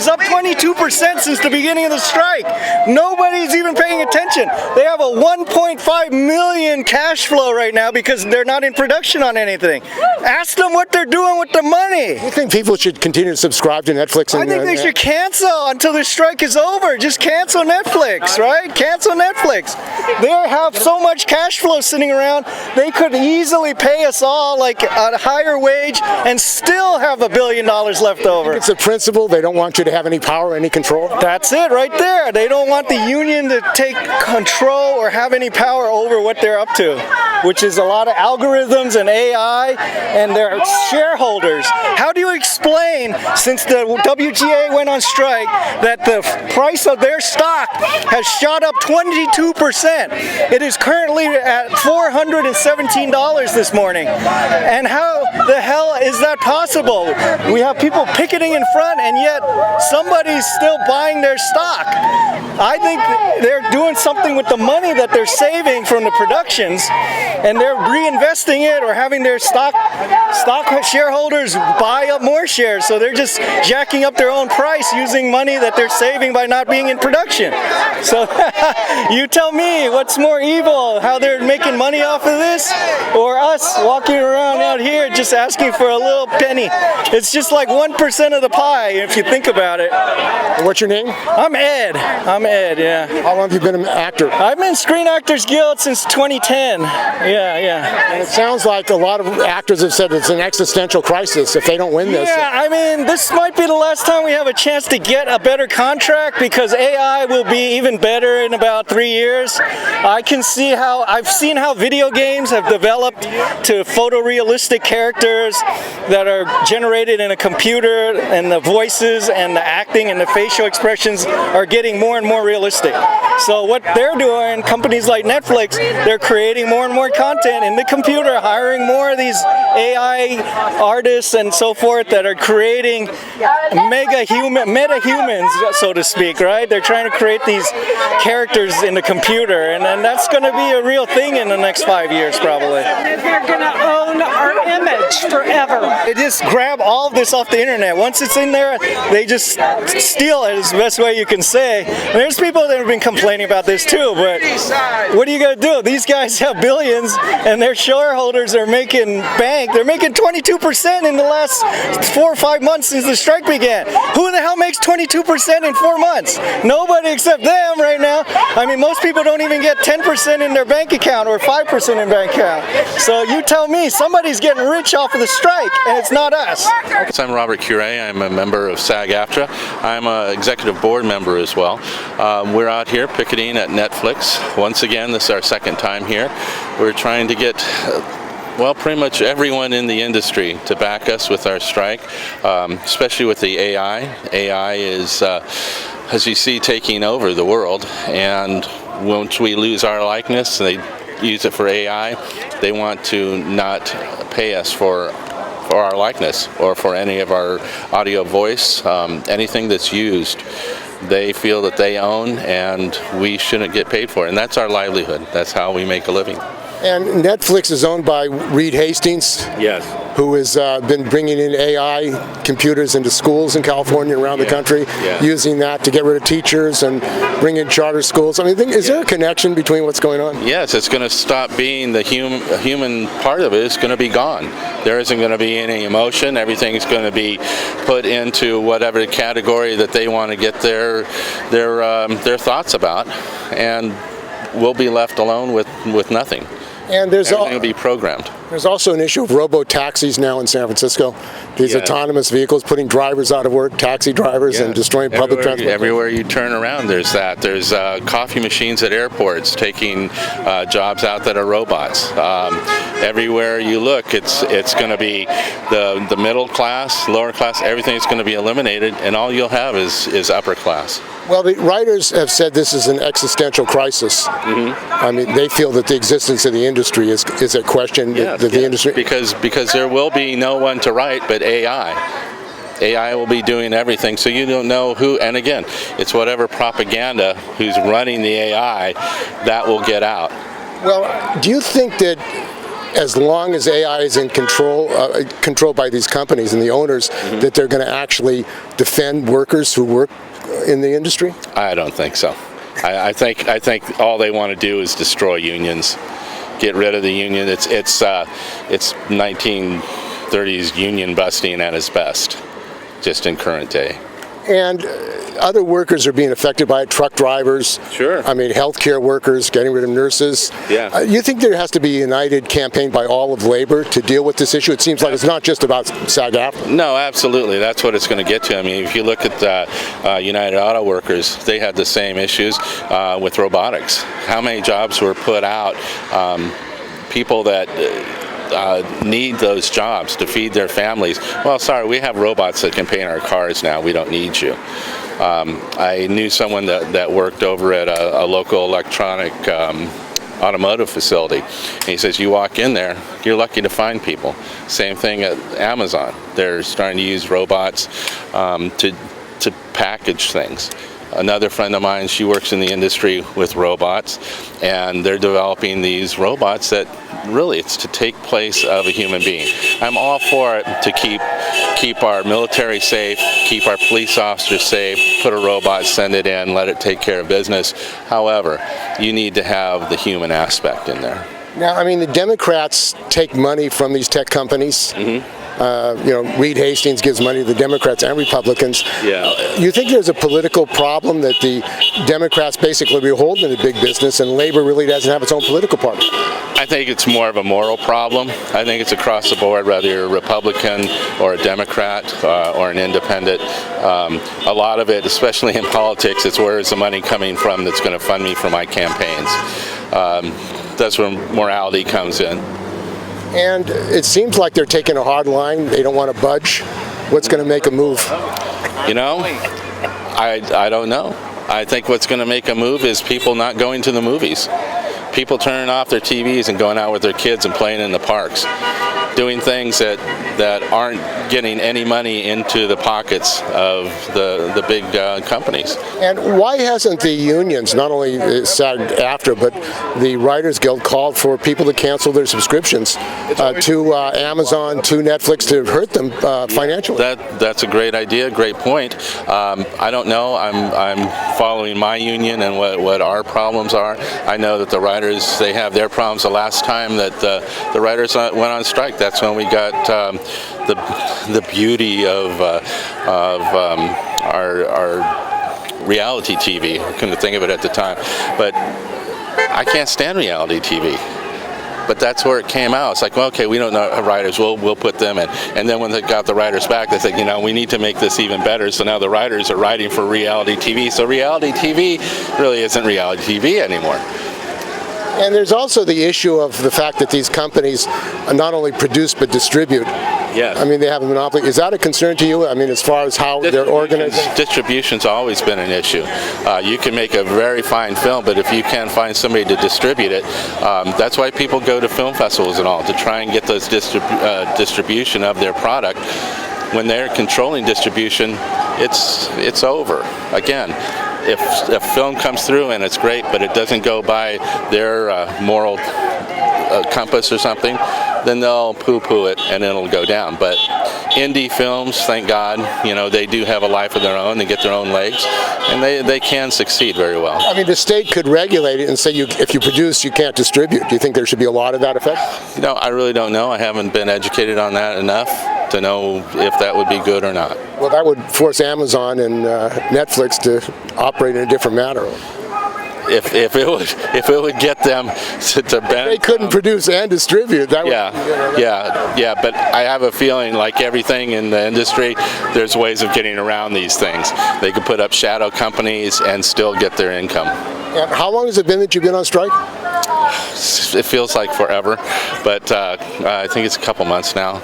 is up 22% since the beginning of the strike. Nobody's even paying attention. They have a 1.5 million cash flow right now because they're not in production on anything. Ask them what they're doing with the money. You think people should continue to subscribe to Netflix? I think they should cancel until the strike is over. Just cancel Netflix, right? Cancel Netflix. They have so much cash flow sitting around, they could easily pay us all like a higher wage and still have $1 billion left over. It's a principle. They don't want you to have any power, any control. That's it right there. They don't want the union to take control or have any power over what they're up to, which is a lot of algorithms and AI and their shareholders. How do you explain, since the WGA went on strike, that the price of their stock has shot up 22%? It is currently at $417 this morning. And how the hell is that possible? We have people picketing in front and yet somebody's still buying their stock. I think they're doing something with the money that they're saving from the productions and they're reinvesting it or having their stock shareholders buy up more shares. So they're just jacking up their own price using money that they're saving by not being in production. So you tell me what's more evil, how they're making money off of this or us walking around out here just asking for a little penny. It's just like 1% of the pie if you think about it. What's your name? I'm Ed, yeah. How long have you been an actor? I've been Screen Actors Guild since 2010. Yeah. And it sounds like a lot of actors have said it's an existential crisis if they don't win this. Yeah, I mean, this might be the last time we have a chance to get a better contract because AI will be even better in about 3 years. I've seen how video games have developed to photorealistic characters that are generated in a computer, and the voices and the acting and the facial expressions are getting more and more realistic. So what they're doing, companies like Netflix, they're creating more and more content in the computer, hiring more of these AI artists and so forth that are creating meta-humans, so to speak, right? They're trying to create these characters in the computer, and that's going to be a real thing in the next 5 years, probably. They're going to own our image forever. They just grab all of this off the internet. Once it's in there, they just steal it, is the best way you can say. And there's people that have been complaining about this too, but what are you going to do? These guys have billions, and their shareholders are making bank. They're making 22% in the last 4 or 5 months since the strike began. Who the hell makes 22% in 4 months? Nobody except them right now. I mean, most people don't even get 10% in their bank account or 5% in bank account. So you tell me, somebody's getting rich off of the strike, and it's not us. I'm Robert Curé. I'm a member of SAG AFTRA. I'm an executive board member as well. We're out here picketing at Netflix. Once again, this is our second time here. We're trying to get pretty much everyone in the industry to back us with our strike, especially with the AI. AI is, as you see, taking over the world, and once we lose our likeness, they use it for AI. They want to not pay us for our likeness or for any of our audio voice, anything that's used. They feel that they own, and we shouldn't get paid for it. And that's our livelihood. That's how we make a living. And Netflix is owned by Reed Hastings, yes, who has been bringing in AI computers into schools in California and around the country, using that to get rid of teachers and bring in charter schools. I mean, is there a connection between what's going on? Yes, it's going to stop being the human part of it. It's going to be gone. There isn't going to be any emotion. Everything's going to be put into whatever category that they want to get their thoughts about, and we'll be left alone with nothing. And everything will be programmed. There's also an issue of robo-taxis now in San Francisco. These autonomous vehicles putting drivers out of work, taxi drivers, and destroying public transport. Everywhere you turn around, there's that. There's coffee machines at airports taking jobs out that are robots. Everywhere you look, it's going to be the middle class, lower class, everything's going to be eliminated, and all you'll have is upper class. Well, the writers have said this is an existential crisis. I mean, they feel that the existence of the industry is at question. The industry, because there will be no one to write but AI. AI will be doing everything, so you don't know who. And again, it's whatever propaganda who's running the AI that will get out. Well, do you think that as long as AI is in controlled by these companies and the owners, that they're going to actually defend workers who work in the industry? I don't think so. I think all they want to do is destroy unions, get rid of the union. It's 1930s union busting at its best, just in current day. And other workers are being affected by it, truck drivers. Sure. I mean, healthcare workers, getting rid of nurses. Yeah. You think there has to be a united campaign by all of labor to deal with this issue? It seems like it's not just about SAG AFTRA. No, absolutely. That's what it's going to get to. I mean, if you look at United Auto Workers, they had the same issues with robotics. How many jobs were put out? People that need those jobs to feed their families. Well, sorry, we have robots that can paint our cars now. We don't need you. I knew someone that worked over at a local electronic automotive facility. And he says, you walk in there, you're lucky to find people. Same thing at Amazon. They're starting to use robots to package things. Another friend of mine, she works in the industry with robots, and they're developing these robots that really it's to take place of a human being. I'm all for it to keep our military safe, keep our police officers safe, put a robot, send it in, let it take care of business. However, you need to have the human aspect in there. Now, I mean, the Democrats take money from these tech companies. Reed Hastings gives money to the Democrats and Republicans. Yeah. You think there's a political problem that the Democrats basically beholden to big business and labor really doesn't have its own political party? I think it's more of a moral problem. I think it's across the board, whether you're a Republican or a Democrat or an independent. A lot of it, especially in politics, it's where is the money coming from that's going to fund me for my campaigns. That's where morality comes in. And it seems like they're taking a hard line. They don't want to budge. What's going to make a move? You know, I don't know. I think what's going to make a move is people not going to the movies. People turning off their TVs and going out with their kids and playing in the parks. Doing things that aren't getting any money into the pockets of the big companies. And why hasn't the unions, not only SAG AFTRA, but the Writers Guild, called for people to cancel their subscriptions to Amazon, to Netflix, to hurt them financially? That's a great idea, great point. I don't know. I'm following my union and what our problems are. I know that the writers, they have their problems. The last time that the writers went on strike, that's when we got the beauty of our reality TV. I couldn't think of it at the time, but I can't stand reality TV. But that's where it came out. It's like, well, okay, we don't know writers. We'll put them in. And then when they got the writers back, they said, we need to make this even better. So now the writers are writing for reality TV. So reality TV really isn't reality TV anymore. And there's also the issue of the fact that these companies not only produce but distribute. Yes. I mean, they have a monopoly. Is that a concern to you? I mean, as far as how they're organized? Distribution's always been an issue. You can make a very fine film, but if you can't find somebody to distribute it, that's why people go to film festivals and all, to try and get those distribution of their product. When they're controlling distribution, it's over. Again, if a film comes through and it's great, but it doesn't go by their moral compass or something, then they'll poo-poo it and it'll go down. But indie films, thank God, they do have a life of their own. They get their own legs, and they can succeed very well. I mean, the state could regulate it and say if you produce, you can't distribute. Do you think there should be a law to that effect? I really don't know. I haven't been educated on that enough to know if that would be good or not. Well, that would force Amazon and Netflix to operate in a different manner. If it would get them to benefit. They couldn't produce and distribute. That Yeah. But I have a feeling, like everything in the industry, there's ways of getting around these things. They could put up shadow companies and still get their income. And how long has it been that you've been on strike? It feels like forever, but I think it's a couple months now.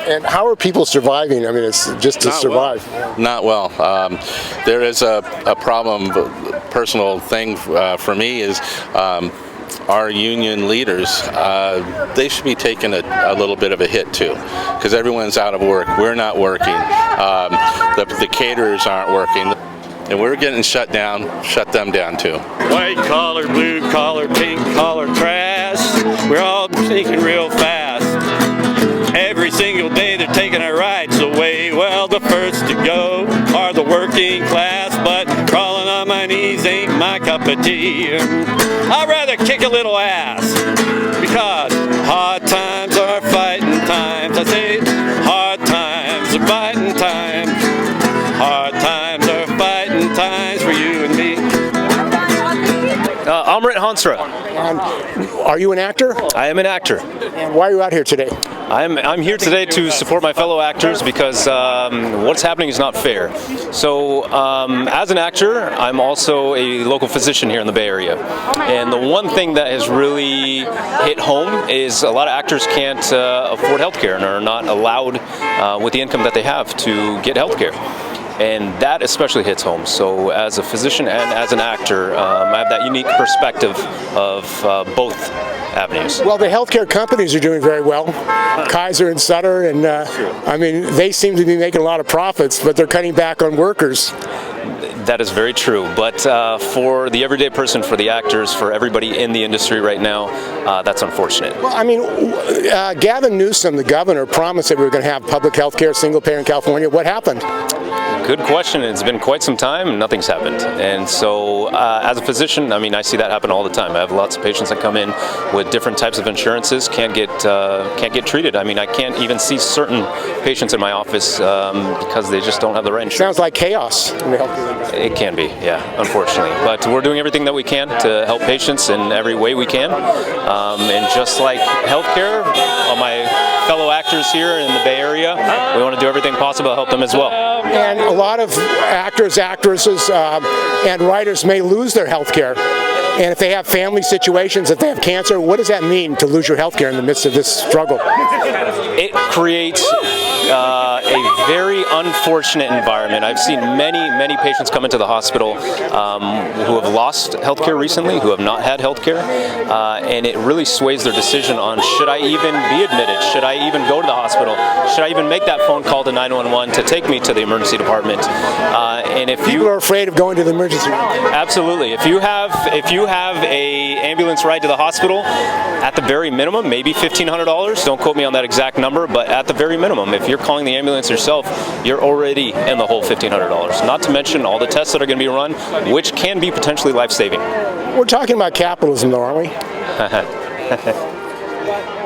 And how are people surviving? I mean, it's just to survive. Well. Not well. There is a problem, personal thing for me is our union leaders, they should be taking a little bit of a hit too, because everyone's out of work. We're not working. The caterers aren't working. And we're getting shut them down too. White collar, blue collar, pink collar, trash. fast. We're all thinking real fast. Every single day they're taking our rights away. Well, the first to go are the working class, but crawling on my knees ain't my cup of tea. I'd rather kick a little ass, because hard times are fighting times. I say hard times are fighting times. Hard times are fighting times for you and me. I'm Reed Hastings. Are you an actor? I am an actor. And why are you out here today? I'm here today to support my fellow actors because what's happening is not fair. So as an actor, I'm also a local physician here in the Bay Area. And the one thing that has really hit home is a lot of actors can't afford healthcare and are not allowed with the income that they have to get healthcare. And that especially hits home. So as a physician and as an actor, I have that unique perspective of both avenues. Well, the healthcare companies are doing very well. Kaiser and Sutter, and I mean, they seem to be making a lot of profits, but they're cutting back on workers. That is very true, but for the everyday person, for the actors, for everybody in the industry right now, that's unfortunate. Well, I mean, Gavin Newsom, the governor, promised that we were going to have public health care, single payer in California. What happened? Good question. It's been quite some time and nothing's happened. And so as a physician, I mean, I see that happen all the time. I have lots of patients that come in with different types of insurances, can't get treated. I mean, I can't even see certain patients in my office because they just don't have the right insurance. Sounds like chaos in the healthcare industry. It can be, yeah, unfortunately. But we're doing everything that we can to help patients in every way we can. And just like healthcare, all my fellow actors here in the Bay Area, we want to do everything possible to help them as well. And a lot of actors, actresses, and writers may lose their health care. And if they have family situations, if they have cancer, what does that mean to lose your health care in the midst of this struggle? It creates a very unfortunate environment. I've seen many patients come into the hospital who have lost health care recently, who have not had health care, and it really sways their decision on should I even be admitted, should I even go to the hospiil, should I even make that phone call to 911 to take me to the emergency department. And if people are afraid of going to the emergency room. Absolutely. If you have a ambulance ride to the hospital, at the very minimum, maybe $1,500. Don't quote me on that exact number, but at the very minimum, if you're calling the ambulance yourself, you're already in the whole $1,500. Not to mention all the tests that are going to be run, which can be potentially life-saving. We're talking about capitalism, though, aren't we?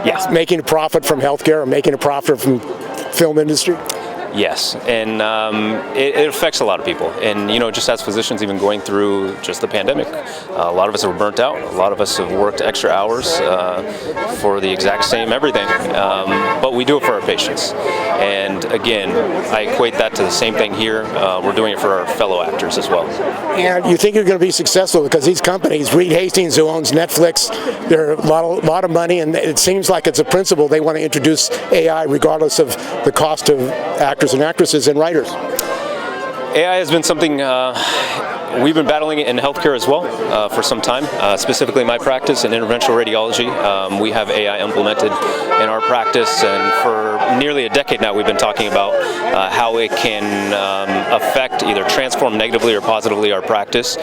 Yes. Making a profit from healthcare or making a profit from film industry? Yes, and it affects a lot of people. And, you know, just as physicians, even going through just the pandemic, a lot of us are burnt out. A lot of us have worked extra hours for the exact same everything. But we do it for our patients. And again, I equate that to the same thing here. We're doing it for our fellow actors as well. And you think you're going to be successful because these companies, Reed Hastings, who owns Netflix, they're a lot of money, and it seems like it's a principle. They want to introduce AI regardless of the cost of actors and actresses and writers. AI has been something we've been battling in healthcare as well for some time, specifically my practice in interventional radiology. We have AI implemented in our practice, and for nearly a decade now we've been talking about how it can affect, either transform negatively or positively our practice.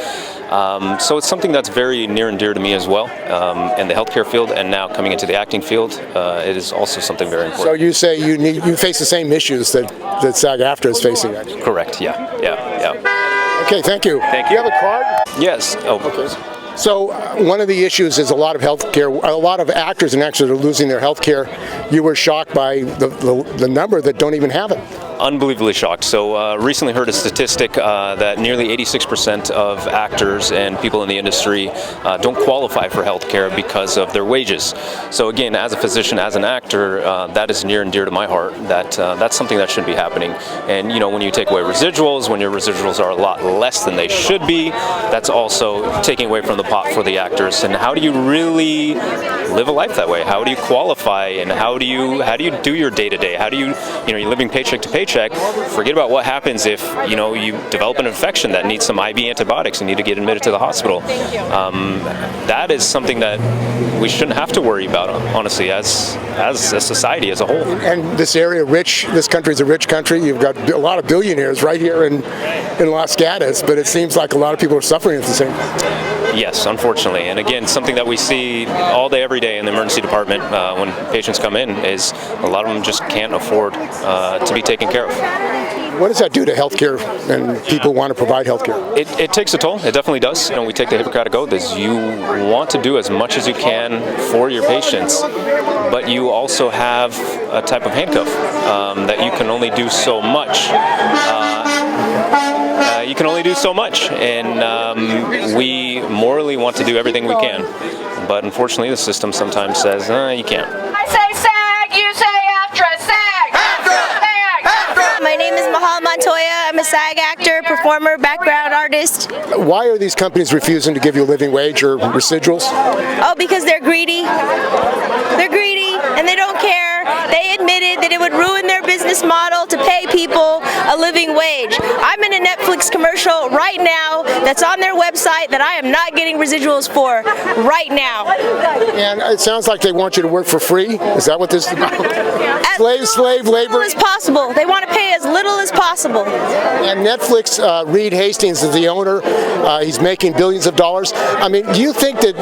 So it's something that's very near and dear to me as well in the healthcare field, and now coming into the acting field, it is also something very important. So you say you face the same issues that SAG AFTRA is facing, actually? Correct, yeah. Okay, thank you. Thank you. Do you have a card? Yes. Oh. Okay. So one of the issues is a lot of actors and actors are losing their health care. You were shocked by the number that don't even have it. Unbelievably shocked. So recently heard a statistic that nearly 86% of actors and people in the industry don't qualify for health care because of their wages. So again, as a physician, as an actor, that is near and dear to my heart. That's something that shouldn't be happening. And you know, when you take away residuals, when your residuals are a lot less than they should be, that's also taking away from the pot for the actors. And how do you really live a life that way? How do you qualify, and how do you do your day-to-day? How do you're living paycheck to paycheck? Forget about what happens if you develop an infection that needs some IV antibiotics and need to get admitted to the hospital. That is something that we shouldn't have to worry about, honestly, as a society as a whole. And this area, this country is a rich country. You've got a lot of billionaires right here in Los Gatos, but it seems like a lot of people are suffering at the same time. Yes, unfortunately. And again, something that we see all day, every day in the emergency department when patients come in is a lot of them just can't afford to be taken care of. What does that do to healthcare and people who want to provide healthcare? It takes a toll. It definitely does. We take the Hippocratic Oath is you want to do as much as you can for your patients, but you also have a type of handcuff that you can only do so much. You can only do so much, and we morally want to do everything we can, but unfortunately the system sometimes says, you can't. I say SAG, you say AFTRA, SAG! AFTRA! SAG! AFTRA! My name is Mahal Montoya. I'm a SAG actor, performer, background artist. Why are these companies refusing to give you a living wage or residuals? Oh, because they're greedy. They're greedy, and they don't care. They admitted that it would ruin their business model to pay people a living wage. I'm in a Netflix commercial right now that's on their website that I am not getting residuals for right now. And it sounds like they want you to work for free. Is that what this is about? Slave labor? As possible. They want to pay as little as possible. And Netflix, Reed Hastings is the owner. He's making billions of dollars. I mean, do you think that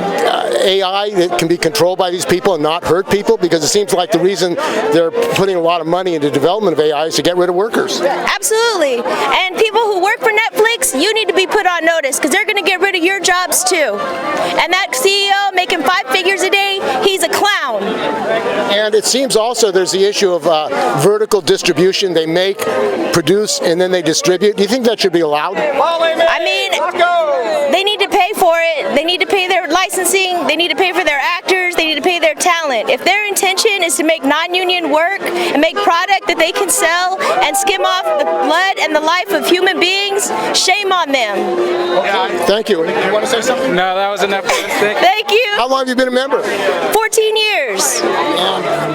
AI that can be controlled by these people and not hurt people? Because it seems like the reason they're putting a lot of money into development of AI is to get rid of workers. Absolutely. And people who work for Netflix, you need to be put on notice because they're going to get rid of your jobs too. And that CEO making 5 figures a day, he's a clown. And it seems also there's the issue of vertical distribution. They make, produce, and then they distribute. Do you think that should be allowed? I mean, they need to pay for it. They need to pay their licensing. They need to pay for their actors. They need to pay their talent. If their intention is to make non-union work and make product that they can sell and skim off the blood and the life of human beings, shame on them. Okay. Thank you. You want to say something? No, that was enough. Thank you. How long have you been a member? 14 years.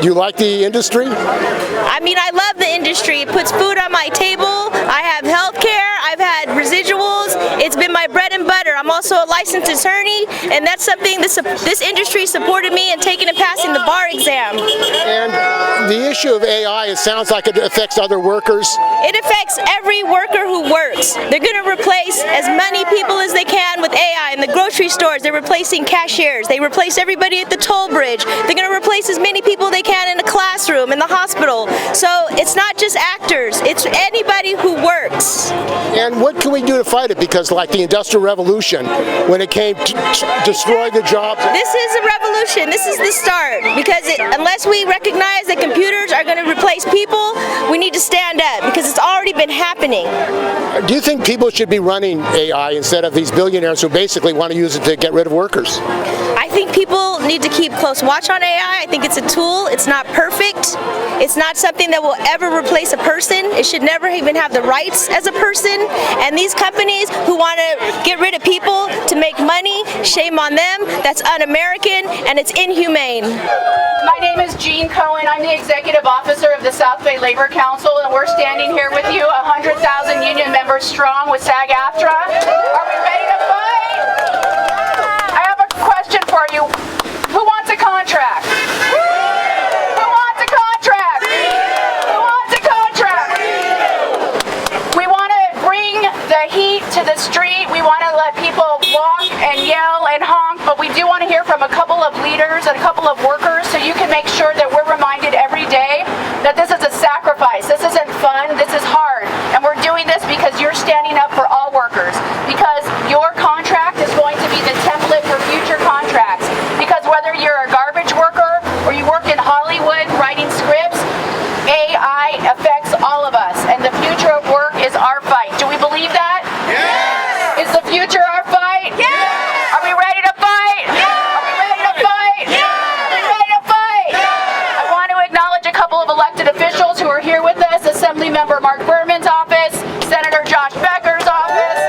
Do you like the industry? I mean, I love the industry. It puts food on my table. I have health care. I've had residuals. It's been my bread and butter. I'm also a licensed attorney, and that's something this industry supported me in taking and passing the bar exam. And the issue of AI, it sounds like it affects other workers. It affects every worker who works. They're going to replace as many people as they can with AI. In the grocery stores, they're replacing cashiers. They replace everybody at the toll bridge. They're going to replace as many people they can in the classroom, in the hospital. So it's not just actors, it's anybody who works. And what can we do to fight it? Because like the Industrial Revolution, when it came to destroy the jobs. This is a revolution. This is the start. Because unless we recognize that computers are going to replace people, we need to stand up because it's already been happening. Do you think people should be running AI instead of these billionaires who basically want to use it to get rid of workers? I think people need to keep close watch on AI. I think it's a tool. It's not perfect. It's not something that will ever replace a person. It should never even have the rights as a person. And these companies who want to get rid of people to make money, shame on them. That's un-American and it's inhumane. My name is Jean Cohen. I'm the executive officer of the South Bay Labor Council, and we're standing here with you, 100,000 union members strong with SAG AFTRA. Are we ready to fight? I have a question for you. Who wants a contract? Who wants a contract? Who wants a contract? We want to bring the heat to the street. We want to let people walk and yell and honk, but we do want to hear from a couple of leaders and a couple of workers so you can make sure that we're reminded every day that this is a sacrifice. This isn't fun. This is hard. And we're doing this because you're standing up for all workers, because your contract is going to be the template for future contracts. Because whether you're a garbage worker or you work in Hollywood writing scripts, AI affects all of us, and the future of work is our fight. Do we believe that? Yes! Is the future our fight? Yes! Are we ready to fight? Yes! Are we ready to fight? Yes! Are we ready to fight? Yes! I want to acknowledge a couple of elected officials who are here with us. Assemblymember Mark Berman's office, Senator Josh Becker's office,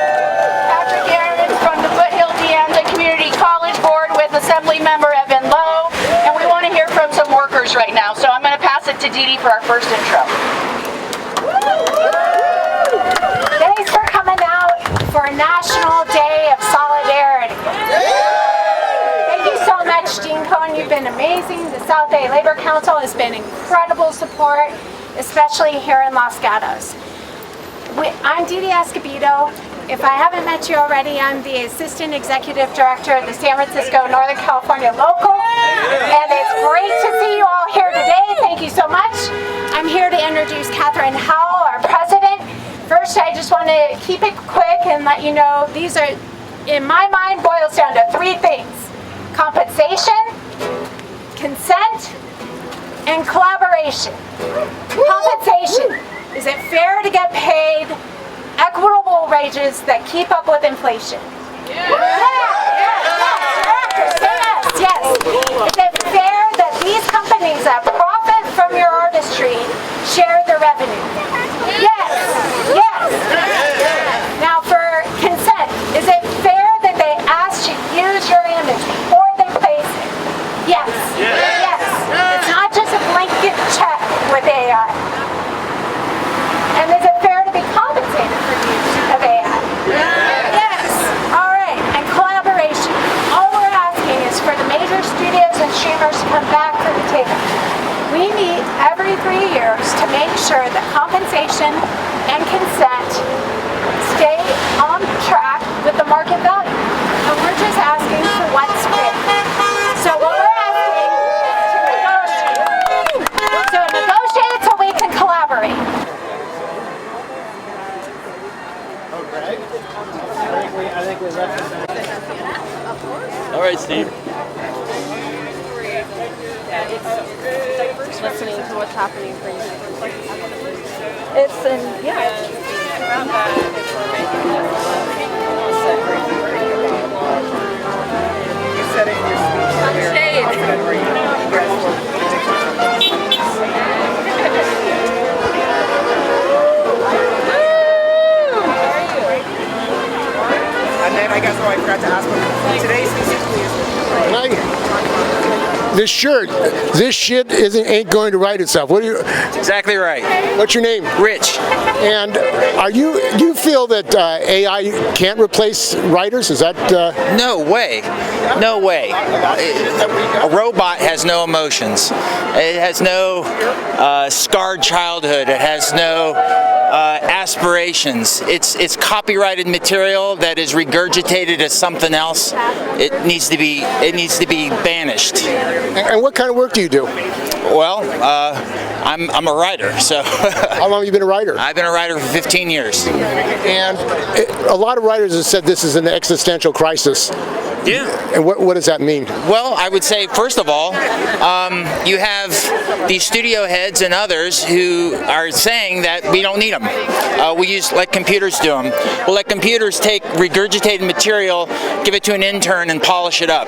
Patrick Aarons from the Foothill Deanza Community College Board with Assemblymember Evan Lowe, and we want to hear from some workers right now. So I'm going to pass it to Dee Dee for our first intro. Thanks for coming out for National Day of Solidarity. Thank you so much, Jean Cohen. You've been amazing. The South Bay Labor Council has been incredible support, especially here in Los Gatos. I'm Dee Dee Escobedo, If I haven't met you already, I'm the Assistant Executive Director of the San Francisco Northern California Local, and it's great to see you all here today. Thank you so much. I'm here to introduce Catherine Howell, our President. First, I just want to keep it quick and let you know these are, in my mind, boils down to three things: compensation, consent, and collaboration. Compensation. Is it fair to get paid equitable wages that keep up with inflation? Yes. Is it fair that these companies that profit from your artistry share the revenue? Yes. Now for consent, is it fair that they ask you to use your image before they place it? Yes. It's not just a blanket check with AI. And is it fair to be compensated for use of AI? Yes. All right. And collaboration. All we're asking is for the major studios and streamers to come back to the table. We meet every 3 years to make sure that compensation and consent stay on track with the market value. And we're just asking for what's fair. So what we're asking is to negotiate. So negotiate so we can collaborate. All right, Steve. It's listening to what's happening for you. It's around that You said it in your speech. And then I guess I forgot to ask what today's specifically is. This shit ain't going to write itself. What do you? That's exactly right. What's your name? Rich. And do you feel that AI can't replace writers? Is that? No way. No way. A robot has no emotions. It has no scarred childhood. It has no aspirations. It's copyrighted material that is regurgitated as something else. It needs to be banished. And what kind of work do you do? Well, I'm a writer. So how long have you been a writer? I've been a writer for 15 years. And a lot of writers have said this is an existential crisis. Yeah. And what does that mean? Well, I would say, first of all, you have these studio heads and others who are saying that we don't need them. Let computers do them. We'll let computers take regurgitated material, give it to an intern, and polish it up.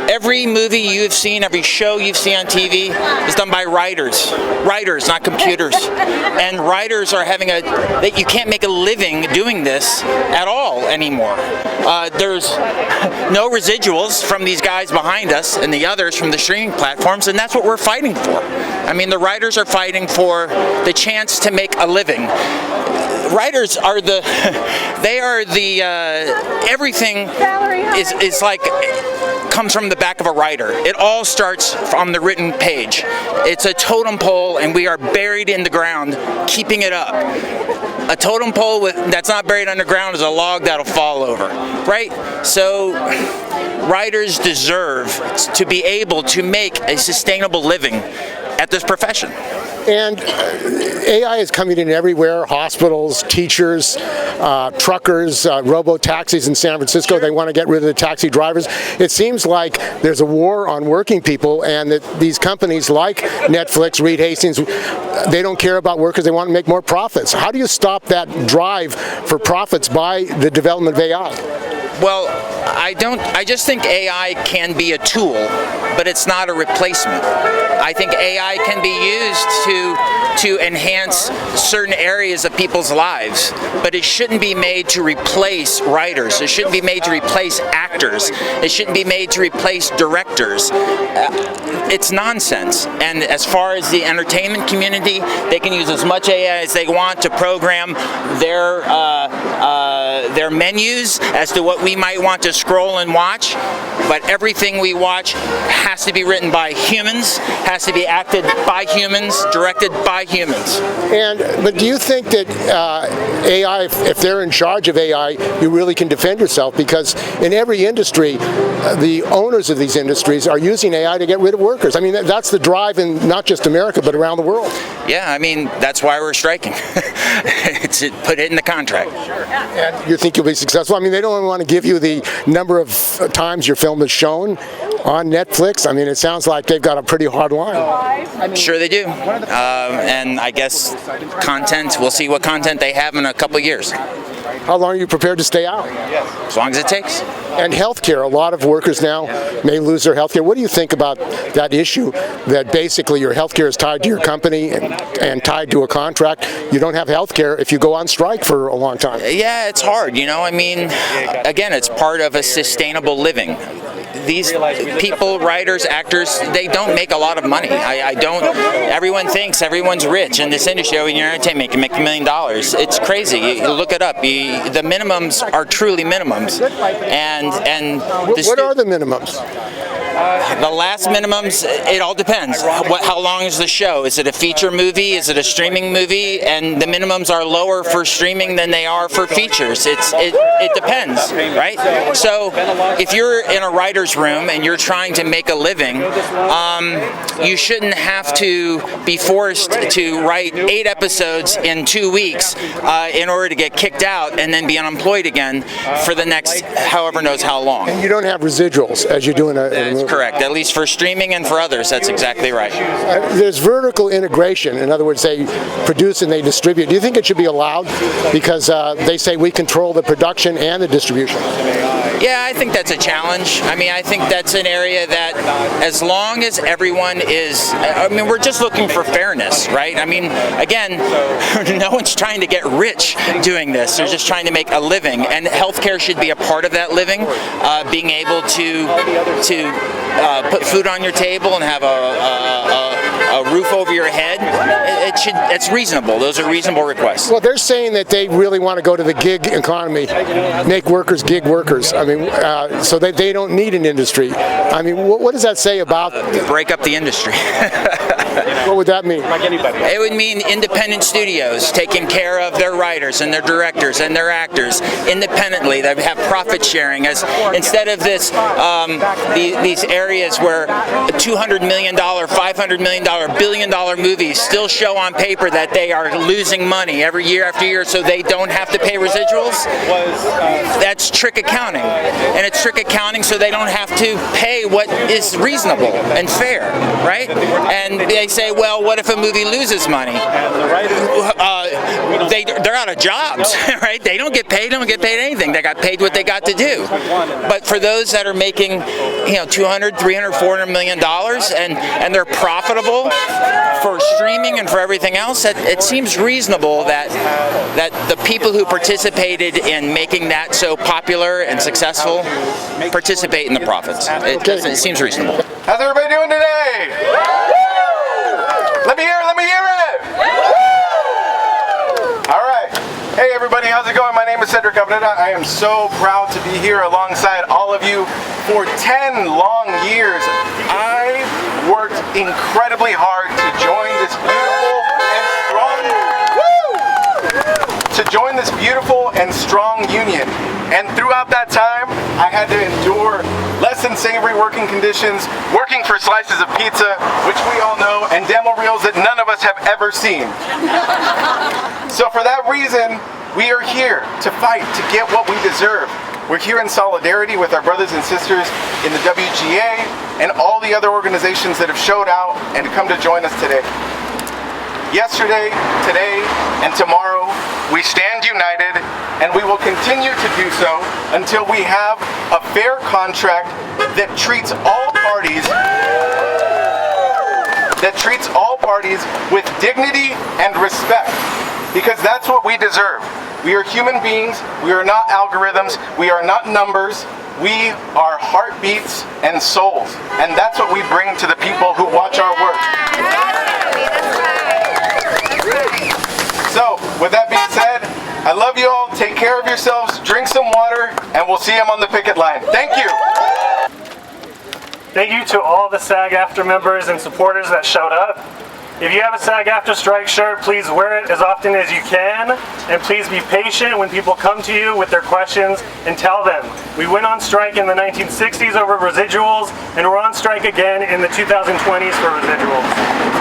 Every movie you've seen, every show you've seen on TV is done by writers. Writers, not computers. And writers are that you can't make a living doing this at all anymore. There's no residuals from these guys behind us and the others from the streaming platforms, and that's what we're fighting for. I mean, the writers are fighting for the chance to make a living. Writers are everything is like comes from the back of a writer. It all starts from the written page. It's a totem pole, and we are buried in the ground, keeping it up. A totem pole that's not buried underground is a log that'll fall over, right? So writers deserve to be able to make a sustainable living at this profession. And AI is coming in everywhere: hospitals, teachers, truckers, robo-taxis in San Francisco. They want to get rid of the taxi drivers. It seems like there's a war on working people, and that these companies like Netflix, Reed Hastings, they don't care about workers. They want to make more profits. How do you stop that drive for profits by the development of AI? Well, I just think AI can be a tool, but it's not a replacement. I think AI can be used to enhance certain areas of people's lives, but it shouldn't be made to replace writers. It shouldn't be made to replace actors. It shouldn't be made to replace directors. It's nonsense. And as far as the entertainment community, they can use as much AI as they want to program their menus as to what we might want to scroll and watch, but everything we watch has to be written by humans, has to be acted by humans, directed by humans. But do you think that AI, if they're in charge of AI, you really can defend yourself? Because in every industry, the owners of these industries are using AI to get rid of workers. I mean, that's the drive in not just America, but around the world. Yeah, I mean, that's why we're striking. Put it in the contract. And you think you'll be successful? I mean, they don't even want to give you the number of times your film is shown on Netflix. I mean, it sounds like they've got a pretty hard line. Sure they do. And I guess content, we'll see what content they have in a couple of years. How long are you prepared to stay out? As long as it takes. And healthcare, a lot of workers now may lose their healthcare. What do you think about that issue, that basically your healthcare is tied to your company and tied to a contract? You don't have healthcare if you go on strike for a long time. Yeah, it's hard, you know. I mean, again, it's part of a sustainable living. These people, writers, actors, they don't make a lot of money. I don't. Everyone thinks everyone's rich in this industry. Oh, in your entertainment, you can make $1 million. It's crazy. You look it up. The minimums are truly minimums. What are the minimums? The last minimums, it all depends. How long is the show? Is it a feature movie? Is it a streaming movie? And the minimums are lower for streaming than they are for features. It depends, right? So if you're in a writer's room and you're trying to make a living, you shouldn't have to be forced to write 8 episodes in 2 weeks in order to get kicked out and then be unemployed again for the next however knows how long. And you don't have residuals as you do in a movie. Correct, at least for streaming and for others, that's exactly right. There's vertical integration. In other words, they produce and they distribute. Do you think it should be allowed? Because they say we control the production and the distribution. Yeah, I think that's a challenge. I mean, I think that's an area that as long as everyone is, I mean, we're just looking for fairness, right? I mean, again, no one's trying to get rich doing this. They're just trying to make a living, and healthcare should be a part of that living. Being able to put food on your table and have a roof over your head, it's reasonable. Those are reasonable requests. Well, they're saying that they really want to go to the gig economy, make workers gig workers. I mean, so they don't need an industry. I mean, what does that say about... break up the industry. What would that mean? It would mean independent studios taking care of their writers and their directors and their actors independently. They have profit sharing, as instead of this these areas where $200 million, $500 million, $1 billion movies still show on paper that they are losing money every year after year, so they don't have to pay residuals. That's trick accounting, and it's trick accounting so they don't have to pay what is reasonable and fair, right? And they say, well, what if a movie loses money? They're out of jobs, right? They don't get paid. They don't get paid anything. They got paid what they got to do. But for those that are making, $200, $300, $400 million, and they're profitable for streaming and for everything else, it seems reasonable that the people who participated in making that so popular and successful participate in the profits. It seems reasonable. How's everybody doing today? Let me hear it! All right. Hey everybody, how's it going? My name is Cedric Cabrera. I am so proud to be here alongside all of you. For 10 long years, I worked incredibly hard to join this beautiful and strong union. And throughout that time, I had to endure less than savory working conditions, working for slices of pizza, which we all know, and demo reels that none of us have ever seen. So for that reason, we are here to fight to get what we deserve. We're here in solidarity with our brothers and sisters in the WGA and all the other organizations that have showed out and come to join us today. Yesterday, today, and tomorrow, we stand united, and we will continue to do so until we have a fair contract that treats all parties with dignity and respect, because that's what we deserve. We are human beings, we are not algorithms, we are not numbers, we are heartbeats and souls, and that's what we bring to the people who watch our work. So, with that being said, I love you all, take care of yourselves, drink some water, and we'll see you on the picket line. Thank you! Thank you to all the SAG AFTRA members and supporters that showed up. If you have a SAG AFTRA strike shirt, please wear it as often as you can, and please be patient when people come to you with their questions and tell them. We went on strike in the 1960s over residuals, and we're on strike again in the 2020s for residuals.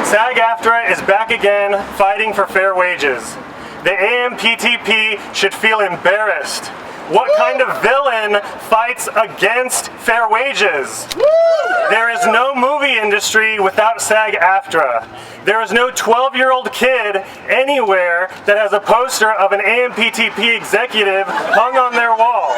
SAG AFTRA is back again fighting for fair wages. The AMPTP should feel embarrassed. What kind of villain fights against fair wages? There is no movie industry without SAG AFTRA. There is no 12-year-old kid anywhere that has a poster of an AMPTP executive hung on their wall.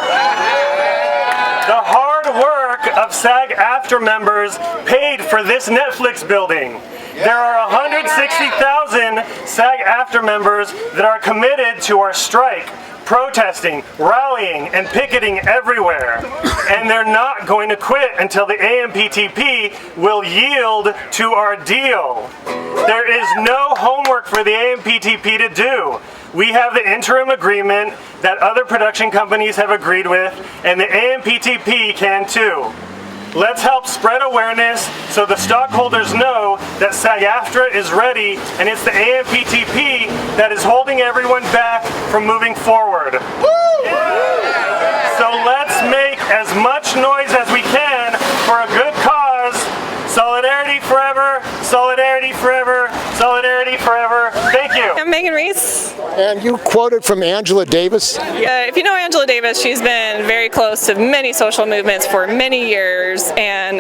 The hard work of SAG AFTRA members paid for this Netflix building. There are 160,000 SAG AFTRA members that are committed to our strike, protesting, rallying, and picketing everywhere. And they're not going to quit until the AMPTP will yield to our deal. There is no homework for the AMPTP to do. We have the interim agreement that other production companies have agreed with, and the AMPTP can too. Let's help spread awareness so the stockholders know that SAG AFTRA is ready, and it's the AMPTP that is holding everyone back from moving forward. So let's make as much noise as we can for a good cause. Solidarity forever, solidarity forever, solidarity forever. Thank you. I'm Megan Reese. And you quoted from Angela Davis. If you know Angela Davis, she's been very close to many social movements for many years. And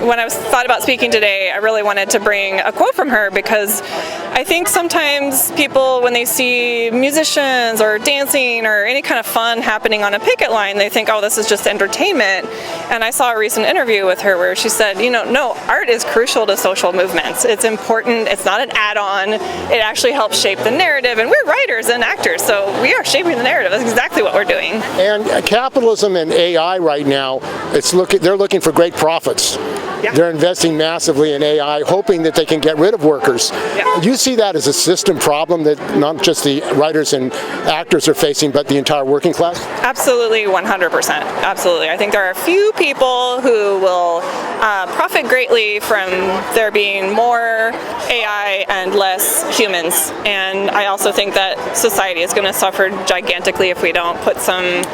when I thought about speaking today, I really wanted to bring a quote from her, because I think sometimes people, when they see musicians or dancing or any kind of fun happening on a picket line, they think, oh, this is just entertainment. And I saw a recent interview with her where she said, no, art is crucial to social movements. It's important. It's not an add-on. It actually helps shape the narrative. And we're writers and actors, so we are shaping the narrative. That's exactly what we're doing. And capitalism and AI right now, they're looking for great profits. Yeah. They're investing massively in AI, hoping that they can get rid of workers. Yeah. Do you see that as a system problem that not just the writers and actors are facing, but the entire working class? Absolutely, 100%. Absolutely. I think there are a few people who will profit greatly from there being more AI and less humans. And I also think that society is going to suffer gigantically if we don't put some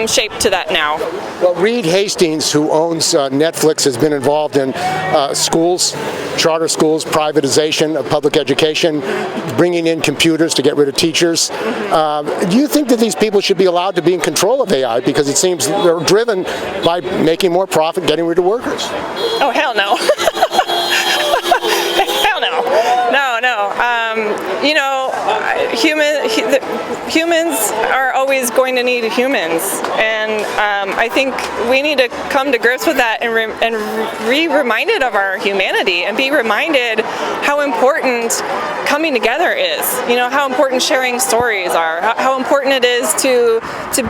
shape to that now. Well, Reed Hastings, who owns Netflix, has been involved in schools, charter schools, privatization of public education, bringing in computers to get rid of teachers. Do you think that these people should be allowed to be in control of AI, because it seems they're driven by making more profit, getting rid of workers? Oh, hell no. Hell no. No. Humans are always going to need humans, and I think we need to come to grips with that and be reminded of our humanity, and be reminded how important coming together is. How important sharing stories are. How important it is to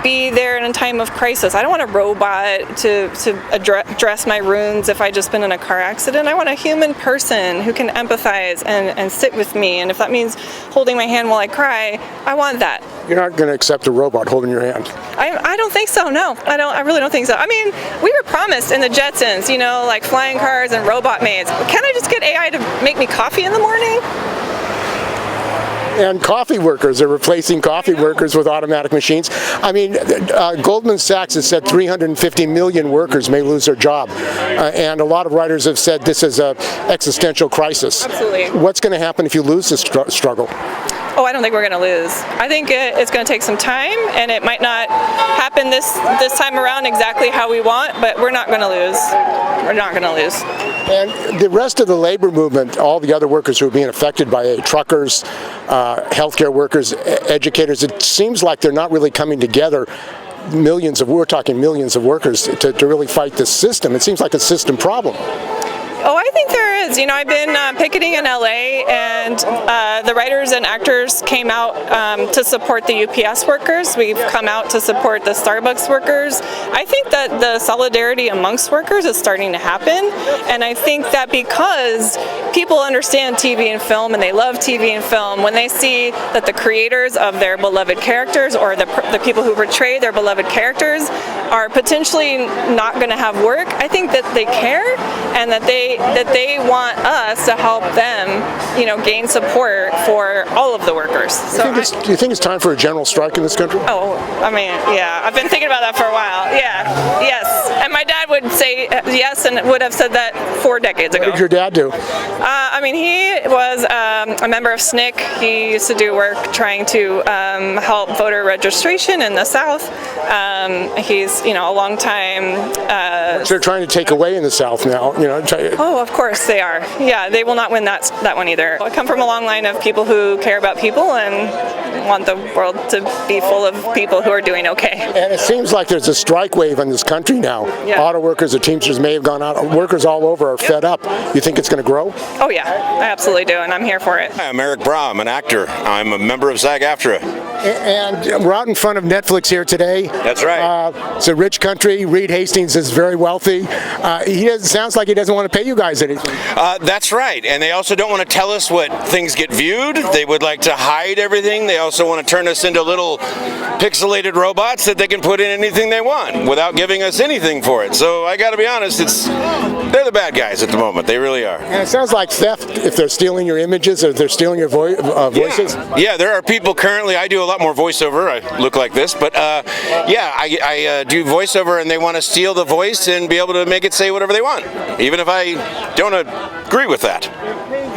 be there in a time of crisis. I don't want a robot to address my wounds if I just been in a car accident. I want a human person who can empathize and sit with me, and if that means holding my hand while I cry, I want that. You're not going to accept a robot holding your hand? I don't think so, no. I really don't think so. I mean, we were promised in the Jetsons, like flying cars and robot maids. Can't I just get AI to make me coffee in the morning? And coffee workers are replacing coffee workers with automatic machines. I mean, Goldman Sachs has said 350 million workers may lose their job. And a lot of writers have said this is an existential crisis. Absolutely. What's going to happen if you lose this struggle? Oh, I don't think we're going to lose. I think it's going to take some time, and it might not happen this time around exactly how we want, but we're not going to lose. We're not going to lose. And the rest of the labor movement, all the other workers who are being affected by it, truckers, healthcare workers, educators, it seems like they're not really coming together. We're talking millions of workers to really fight this system. It seems like a system problem. Oh, I think there is. I've been picketing in LA, and the writers and actors came out to support the UPS workers. We've come out to support the Starbucks workers. I think that the solidarity amongst workers is starting to happen, and I think that because people understand TV and film, and they love TV and film, when they see that the creators of their beloved characters, or the people who portray their beloved characters, are potentially not going to have work. I think that they care and that they want us to help them, gain support for all of the workers. So do you think it's time for a general strike in this country? Oh, I mean, yeah, I've been thinking about that for a while. Yeah, yes. And my dad would say yes and would have said that 4 decades ago. What did your dad do? He was a member of SNCC. He used to do work trying to help voter registration in the South. He's, a long time. They're trying to take away in the South now. Oh, of course they are. Yeah, they will not win that one either. I come from a long line of people who care about people and want the world to be full of people who are doing okay. And it seems like there's a strike wave in this country now. Yeah. Auto workers or Teamsters may have gone out. Workers all over are fed up. You think it's going to grow? Oh yeah, I absolutely do, and I'm here for it. Hi, I'm Eric Brahm, an actor. I'm a member of SAG AFTRA. And we're out in front of Netflix here today. That's right. It's a rich country. Reed Hastings is very wealthy. Sounds like he doesn't want to pay you guys anything. That's right. And they also don't want to tell us what things get viewed. They would like to hide everything. They also want to turn us into little pixelated robots that they can put in anything they want without giving us anything for it. So I got to be honest, they're the bad guys at the moment. They really are. And it sounds like theft if they're stealing your images or they're stealing your voices. Yeah, there are people currently. I do a lot more voiceover. I look like this, but I do voiceover, and they want to steal the voice and be able to make it say whatever they want, even if I don't agree with that.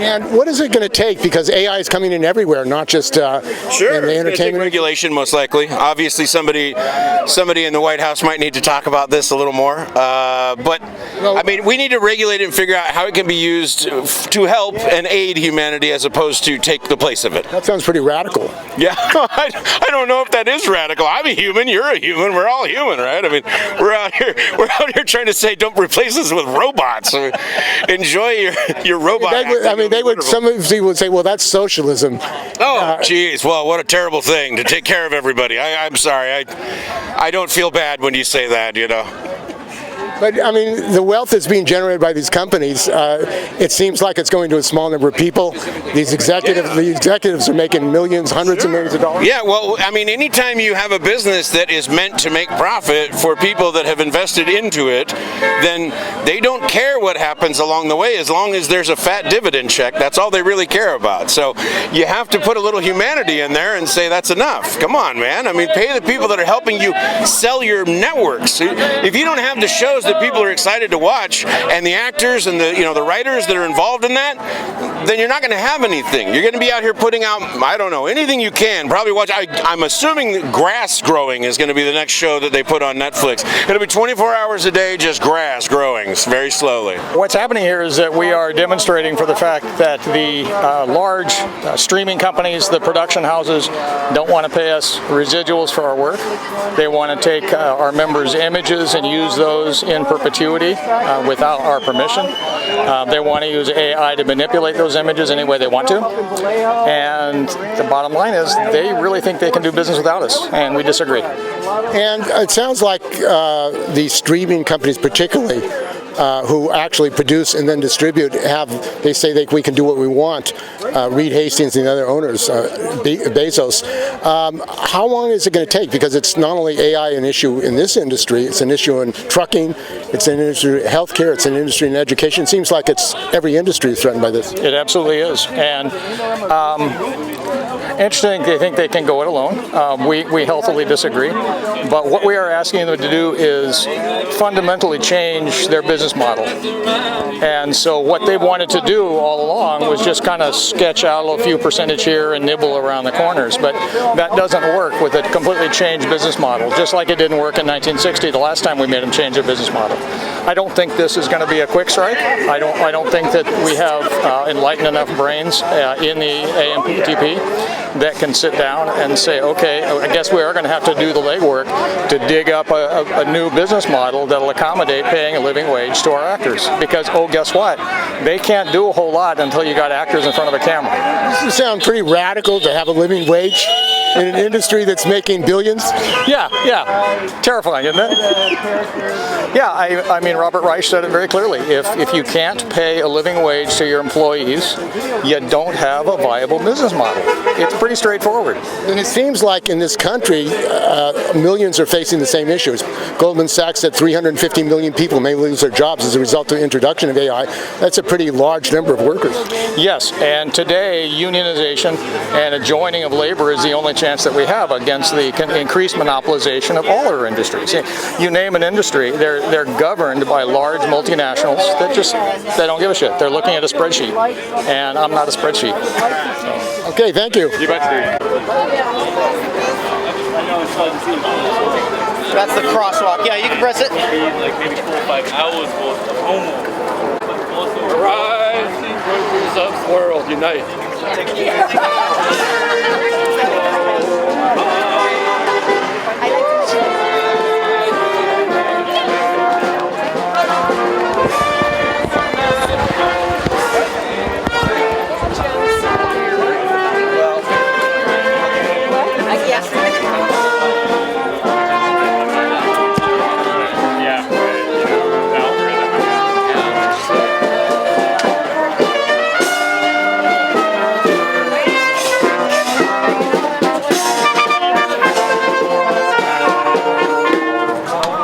And what is it going to take? Because AI is coming in everywhere, not just in the entertainment. Regulation, most likely. Obviously, somebody in the White House might need to talk about this a little more. But I mean, we need to regulate it and figure out how it can be used to help and aid humanity as opposed to take the place of it. That sounds pretty radical. Yeah, I don't know if that is radical. I'm a human. You're a human. We're all human, right? I mean, we're out here trying to say, don't replace us with robots. Enjoy your robot. Some people would say, well, that's socialism. Oh, geez. Well, what a terrible thing to take care of everybody. I'm sorry. I don't feel bad when you say that, But I mean, the wealth that's being generated by these companies, it seems like it's going to a small number of people. The executives are making millions, hundreds of millions of dollars. Yeah, well, I mean, anytime you have a business that is meant to make profit for people that have invested into it, then they don't care what happens along the way as long as there's a fat dividend check. That's all they really care about. So you have to put a little humanity in there and say that's enough. Come on, man. I mean, pay the people that are helping you sell your networks. If you don't have the shows that people are excited to watch and the actors and the writers that are involved in that, then you're not going to have anything. You're going to be out here putting out, I don't know, anything you can. Probably watch. I'm assuming that grass growing is going to be the next show that they put on Netflix. It'll be 24 hours a day, just grass growing very slowly. What's happening here is that we are demonstrating for the fact that the large streaming companies, the production houses, don't want to pay us residuals for our work. They want to take our members' images and use those in perpetuity without our permission. They want to use AI to manipulate those images any way they want to. And the bottom line is they really think they can do business without us, and we disagree. And it sounds like the streaming companies particularly, who actually produce and then distribute, they say we can do what we want. Reed Hastings and the other owners, Bezos. How long is it going to take? Because it's not only AI an issue in this industry, it's an issue in trucking, it's an industry in healthcare, it's an industry in education. It seems like it's every industry is threatened by this. It absolutely is. And interesting, they think they can go it alone. We healthily disagree. But what we are asking them to do is fundamentally change their business model. And so what they wanted to do all along was just kind of sketch out a few percentage here and nibble around the corners. But that doesn't work with a completely changed business model, just like it didn't work in 1960, the last time we made them change their business model. I don't think this is going to be a quick strike. I don't think that we have enlightened enough brains in the AMPTP that can sit down and say, okay, I guess we are going to have to do the legwork to dig up a new business model that will accommodate paying a living wage to our actors. Because, guess what? They can't do a whole lot until you got actors in front of a camera. Does it sound pretty radical to have a living wage? in an industry that's making billions? Yeah. Terrifying, isn't it? Yeah, I mean, Robert Reich said it very clearly. If you can't pay a living wage to your employees, you don't have a viable business model. It's pretty straightforward. And it seems like in this country, millions are facing the same issues. Goldman Sachs said 350 million people may lose their jobs as a result of the introduction of AI. That's a pretty large number of workers. Yes, and today unionization and a joining of labor is the only chance that we have against the increased monopolization of all our industries. You name an industry, they're governed by large multinationals that they don't give a shit. They're looking at a spreadsheet, and I'm not a spreadsheet. So. Okay, thank you. You bet. That's the crosswalk. Yeah, you can press it. Like maybe 4 or 5 hours worth of homework. But also rise, workers of the world, unite.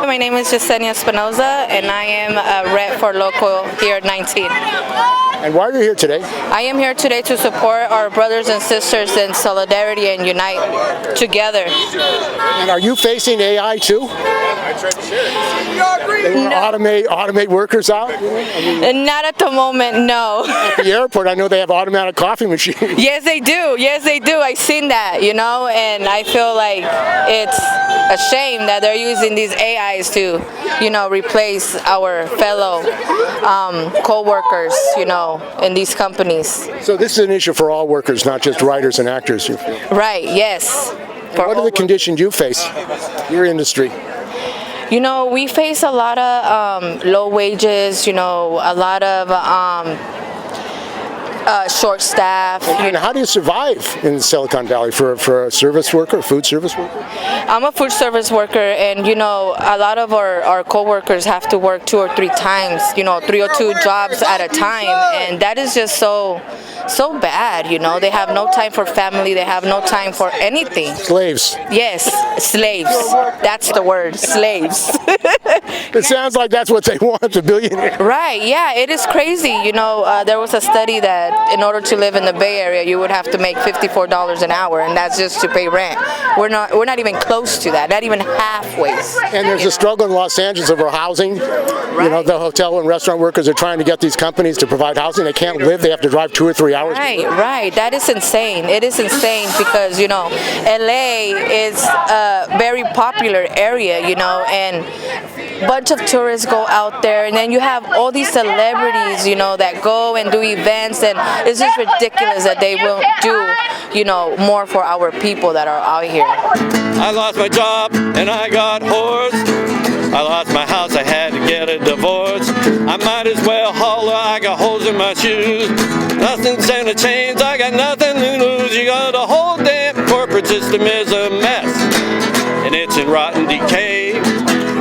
My name is Yesenia Espinoza, and I am a rep for Local here at 19. And why are you here today? I am here today to support our brothers and sisters in solidarity and unite together. And are you facing AI too? They want to automate workers out? Not at the moment, no. At the airport, I know they have automatic coffee machines. Yes, they do. Yes, they do. I've seen that, you know, and I feel like it's a shame that they're using these AIs to, you know, replace our fellow co-workers, you know, in these companies. So this is an issue for all workers, not just writers and actors, you feel? Right, yes. What are the conditions you face, your industry? You know, we face a lot of low wages, you know, a lot of short staff. And how do you survive in Silicon Valley for a service worker, a food service worker? I'm a food service worker, and you know, a lot of our co-workers have to work 2 or 3 times, you know, 3 or 2 jobs at a time, and that is just so bad, you know. They have no time for family, they have no time for anything. Slaves. Yes, slaves. That's the word, slaves. It sounds like that's what they want, the billionaires. Right, yeah, it is crazy. You know, there was a study that in order to live in the Bay Area, you would have to make $54 an hour, and that's just to pay rent. We're not even close to that, not even halfway. And there's a struggle in Los Angeles over housing. Right. You know, the hotel and restaurant workers are trying to get these companies to provide housing. They can't live, they have to drive 2 or 3 hours. Right, that is insane. It is insane because, you know, LA is a very popular area, you know, and a bunch of tourists go out there, and then you have all these celebrities, you know, that go and do events, and it's just ridiculous that they won't do, you know, more for our people that are out here. I lost my job and I got hoarse. I lost my house, I had to get a divorce. I might as well holler, I got holes in my shoes. Nothing's gonna change, I got nothing to lose. You got the whole damn corporate system is a mess, and it's in rotten decay.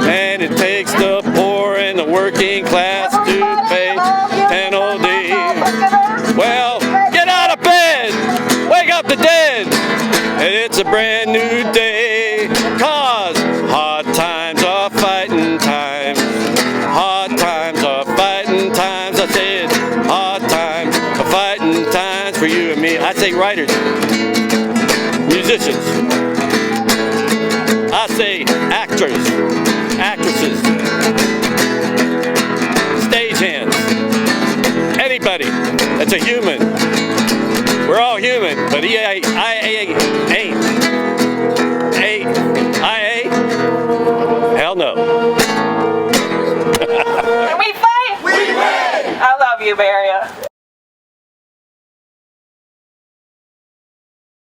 And it takes the poor and the working class to pay penalty. Well, get out of bed, wake up the dead, and it's a brand new day. Cause hard times are fighting times. Hard times are fighting times. I said hard times are fighting times for you and me. I say writers, musicians, I say actors, actresses, stagehands, anybody that's a human. We're all human, but